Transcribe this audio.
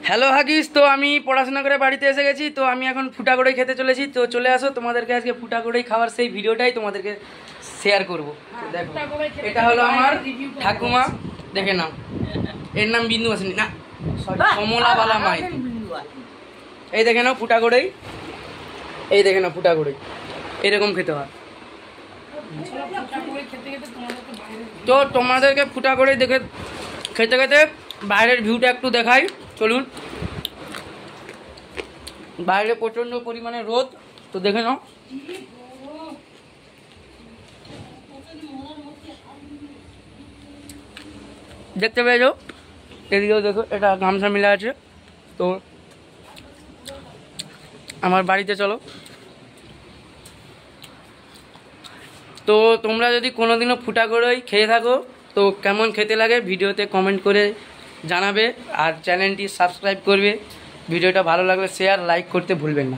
Hello Huggies, তো আমি পড়াশোনা করে বাড়িতে এসে গেছি। তো আমি এখন ফুটাকড়াই খেতে চলেছি। তো চলে আসো, তোমাদেরকে আজকে ফুটাকড়াই খাওয়ার সেই ভিডিওটাই তোমাদেরকে শেয়ার করব। দেখো, এটা হলো আমার ঠাকুমা, দেখে নাও। এর নাম বিন্দু আসেনি না, সরি, কমলাবালা মাইতি। এই দেখে নাও ফুটাকড়াই, এই দেখে নাও ফুটাকড়াই, এরকম খেতে হয়। তো তোমাদেরকে ফুটাকড়াই দেখে খেতে খেতে বাইরের ভিউটা একটু দেখাই, চলুন। বাইরে প্রচণ্ড পরিমাণে রোদ, তো দেখে নাও। দেখতে পেয়েছো, এদিকেও দেখো, এটা গামছা মিলা আছে। তো আমার বাড়িতে চলো। তো তোমরা যদি কোনোদিনও ফুটাকড়াই খেয়ে থাকো, তো কেমন খেতে লাগে ভিডিওতে কমেন্ট করে জানাবে, আর চ্যানেলটি সাবস্ক্রাইব করবে। ভিডিওটা ভালো লাগলে শেয়ার লাইক করতে ভুলবেন না।